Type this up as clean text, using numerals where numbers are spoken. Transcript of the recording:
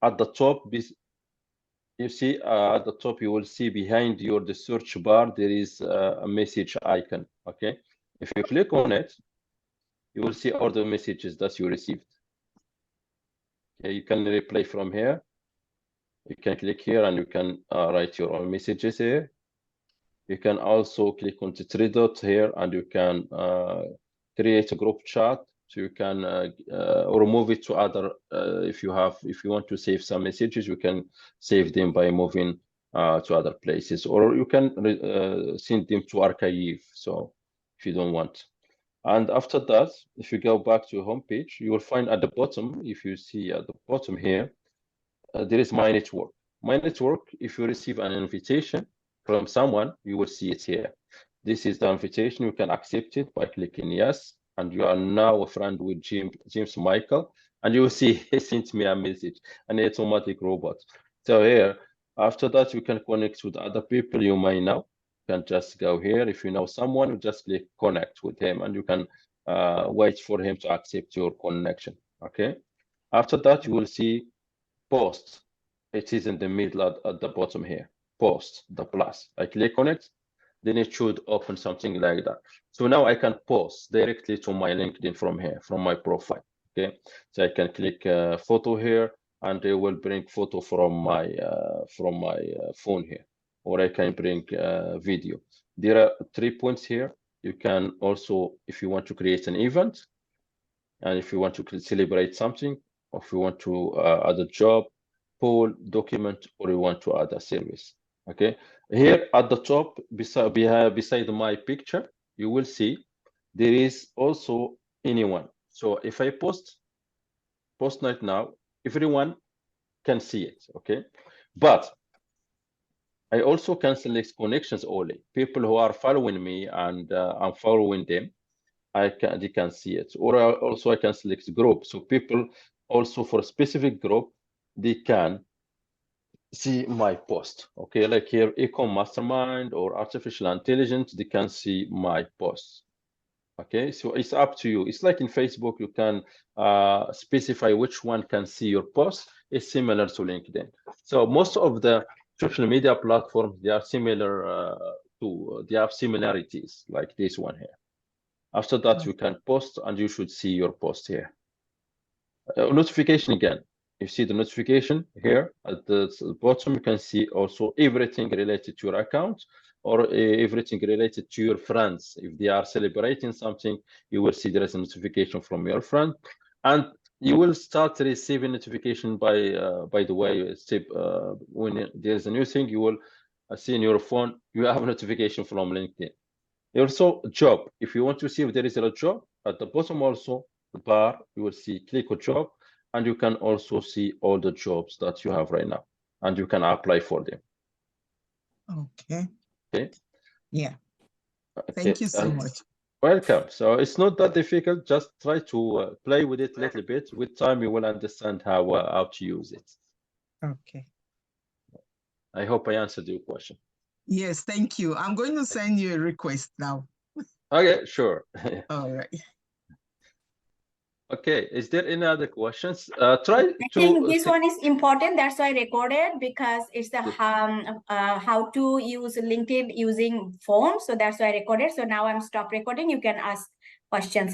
at the top, you see at the top, you will see behind the search bar, there is a message icon, okay? If you click on it, you will see all the messages that you received. Okay, you can replay from here. You can click here and you can write your own messages here. You can also click on the three dots here and you can create a group chat. So you can or move it to other, if you want to save some messages, you can save them by moving to other places, or you can send them to archive. So if you don't want. And after that, if you go back to your home page, you will find at the bottom, if you see at the bottom here, there is my network. My network, if you receive an invitation from someone, you will see it here. This is the invitation. You can accept it by clicking yes, and you are now a friend with James Michael, and you will see he sent me a message, an automatic robot. So here, after that, you can connect with other people you may know. You can just go here. If you know someone, you just click connect with him, and you can wait for him to accept your connection. Okay. After that, you will see post. It is in the middle at the bottom here. Post, the plus. I click on it, then it should open something like that. So now I can post directly to my LinkedIn from here, from my profile. Okay, so I can click photo here, and it will bring photo from my phone here, or I can bring video. There are 3 points here. You can also, if you want to create an event, and if you want to celebrate something, or if you want to add a job, poll, document, or you want to add a service. Okay, here at the top, beside my picture, you will see there is also anyone. So if I post right now, everyone can see it. Okay, but I also can select connections only. People who are following me and I'm following them, they can see it. Or also I can select group. So people also for a specific group, they can see my post. Okay, like here, Ecom Mastermind or Artificial Intelligence, they can see my posts. Okay, so it's up to you. It's like in Facebook, you can specify which one can see your post. It's similar to LinkedIn. So most of the social media platforms, they are similar they have similarities like this one here. After that, you can post and you should see your post here. Notification again. You see the notification here at the bottom. You can see also everything related to your account or everything related to your friends. If they are celebrating something, you will see there is a notification from your friend, and you will start receiving notification by the way, when there's a new thing, you will see in your phone, you have a notification from LinkedIn. Also, job. If you want to see if there is a job at the bottom, also the bar, you will see click on job, and you can also see all the jobs that you have right now, and you can apply for them. Okay. Okay. Yeah. Okay. Thank you so much. Welcome. So it's not that difficult. Just try to play with it a little bit. With time, you will understand how to use it. Okay. I hope I answered your question. Yes, thank you. I'm going to send you a request now. Okay, sure. All right. Okay, is there any other questions? I think this one is important. That's why I recorded, because it's the how to use LinkedIn using forms. So that's why I recorded. So now I'm stopped recording. You can ask questions. And